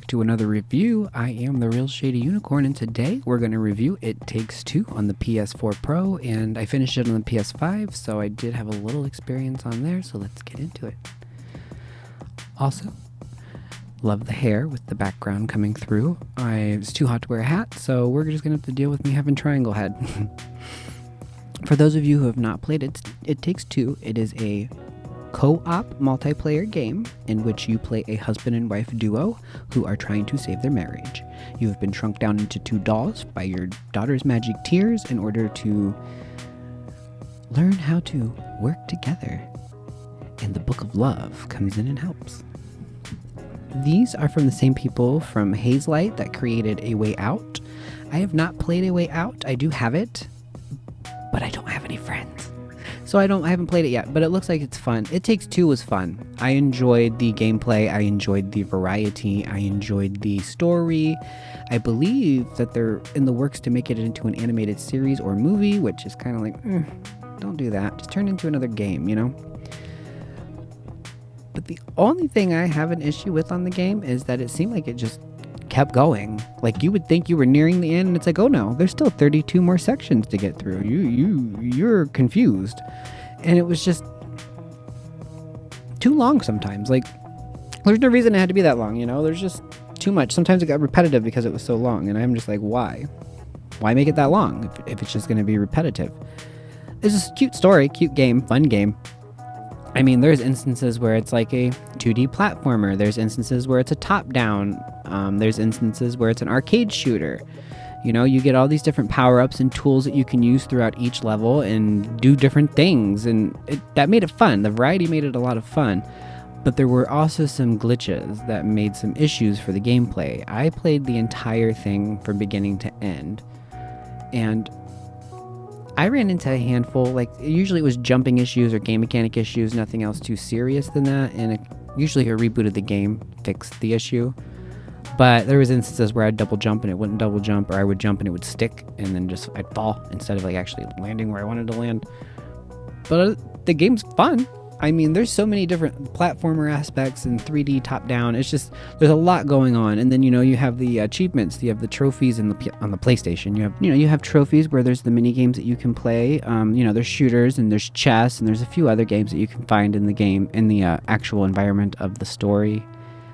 to another review. I am the Real Shady Unicorn, and today we're going to review It Takes Two on the PS4 Pro, and I finished it on the PS5, so I did have a little experience on there, so let's get into it. Also, love the hair with the background coming through. It's too hot to wear a hat, so we're just going to have to deal with me having triangle head. For those of you who have not played It Takes Two, it is a co-op multiplayer game in which you play a husband and wife duo who are trying to save their marriage. You have been shrunk down into two dolls by your daughter's magic tears in order to learn how to work together. And the Book of Love comes in and helps. These are from the same people from Hazelight that created A Way Out. I have not played A Way Out. I do have it, but I don't have any friends. So I haven't played it yet, but it looks like it's fun. It Takes Two was fun. I enjoyed the gameplay. I enjoyed the variety. I enjoyed the story. I believe that they're in the works to make it into an animated series or movie, which is kind of like, don't do that. Just turn it into another game, you know? But the only thing I have an issue with on the game is that it seemed like it just kept going. Like, you would think you were nearing the end, and it's like, oh no, there's still 32 more sections to get through. You're confused. And it was just too long sometimes. Like, there's no reason it had to be that long, you know? There's just too much. Sometimes it got repetitive because it was so long, and I'm just like, why? Why make it that long if it's just going to be repetitive? It's just a cute story, cute game, fun game. I mean, there's instances where it's like a 2D platformer. There's instances where it's a top-down. There's instances where it's an arcade shooter. You know, you get all these different power-ups and tools that you can use throughout each level and do different things. And that made it fun. The variety made it a lot of fun. But there were also some glitches that made some issues for the gameplay. I played the entire thing from beginning to end. And I ran into a handful, like usually it was jumping issues or game mechanic issues, nothing else too serious than that, and usually a reboot of the game fixed the issue. But there was instances where I'd double jump and it wouldn't double jump, or I would jump and it would stick, and then just I'd fall instead of like actually landing where I wanted to land. But the game's fun. I mean, there's so many different platformer aspects and 3D top-down. It's just, there's a lot going on. And then, you know, you have the achievements. You have the trophies on the PlayStation. You have trophies where there's the mini games that you can play. You know, there's shooters and there's chess and there's a few other games that you can find in the game, in the actual environment of the story.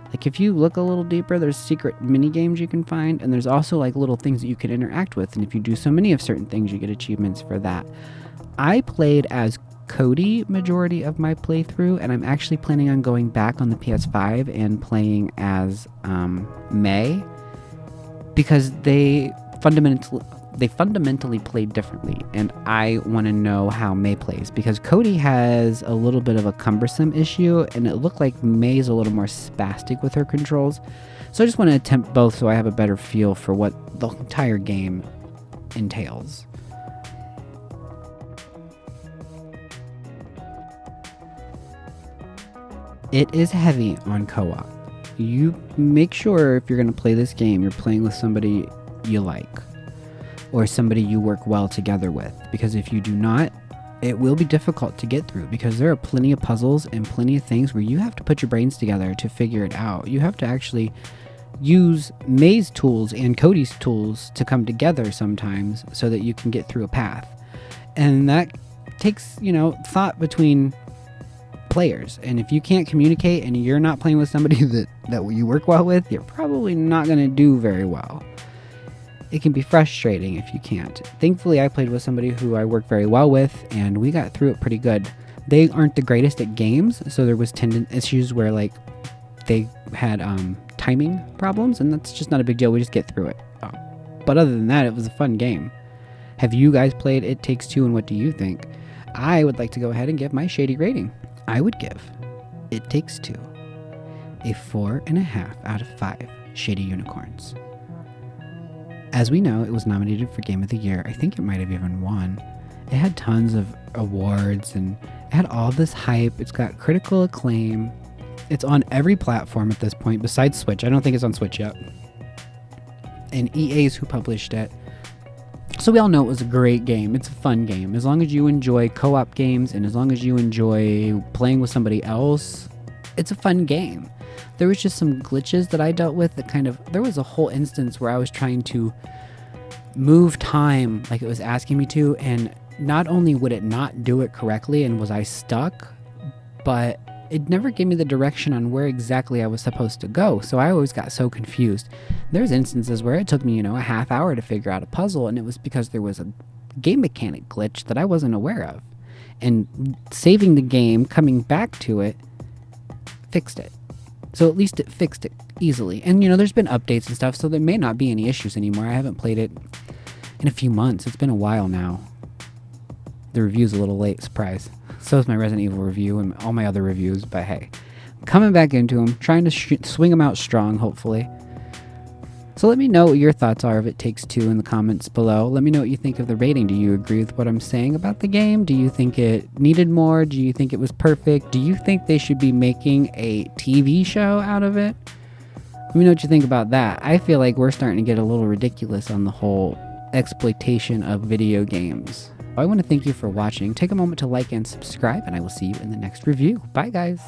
Like, if you look a little deeper, there's secret mini games you can find, and there's also like little things that you can interact with. And if you do so many of certain things, you get achievements for that. I played as Cody majority of my playthrough, and I'm actually planning on going back on the PS5 and playing as May, because they fundamentally play differently, and I want to know how May plays, because Cody has a little bit of a cumbersome issue, and it looked like May's a little more spastic with her controls. So I just want to attempt both so I have a better feel for what the entire game entails. It is heavy on co-op. You make sure if you're going to play this game, you're playing with somebody you like, or somebody you work well together with, because if you do not, it will be difficult to get through, because there are plenty of puzzles and plenty of things where you have to put your brains together to figure it out. You have to actually use May's tools and Cody's tools to come together sometimes so that you can get through a path. And that takes, you know, thought between players, and if you can't communicate and you're not playing with somebody that you work well with, you're probably not going to do very well. It can be frustrating if you can't. Thankfully, I played with somebody who I work very well with, and we got through it pretty good. They aren't the greatest at games, so there was issues where like they had timing problems, and that's just not a big deal. We just get through it. But other than that, it was a fun game. Have you guys played It Takes Two, and what do you think? I would like to go ahead and give my shady rating. I would give It Takes Two a 4.5 out of 5 Shady Unicorns. As we know, it was nominated for Game of the Year. I think it might have even won. It had tons of awards, and it had all this hype. It's got critical acclaim. It's on every platform at this point besides Switch. I don't think it's on Switch yet. And EA's who published it. So we all know it was a great game. It's a fun game. As long as you enjoy co-op games and as long as you enjoy playing with somebody else, it's a fun game. There was just some glitches that I dealt with that there was a whole instance where I was trying to move time like it was asking me to, and not only would it not do it correctly and was I stuck, but it never gave me the direction on where exactly I was supposed to go. So I always got so confused. There's instances where it took me, a half hour to figure out a puzzle, and it was because there was a game mechanic glitch that I wasn't aware of. And saving the game, coming back to it, fixed it. So at least it fixed it easily. And there's been updates and stuff, so there may not be any issues anymore. I haven't played it in a few months. It's been a while now. The review's a little late, surprise. So is my Resident Evil review and all my other reviews, but hey. Coming back into them, trying to swing them out strong, hopefully. So let me know what your thoughts are of It Takes Two in the comments below. Let me know what you think of the rating. Do you agree with what I'm saying about the game? Do you think it needed more? Do you think it was perfect? Do you think they should be making a TV show out of it? Let me know what you think about that. I feel like we're starting to get a little ridiculous on the whole exploitation of video games. I want to thank you for watching. Take a moment to like and subscribe, and I will see you in the next review. Bye, guys.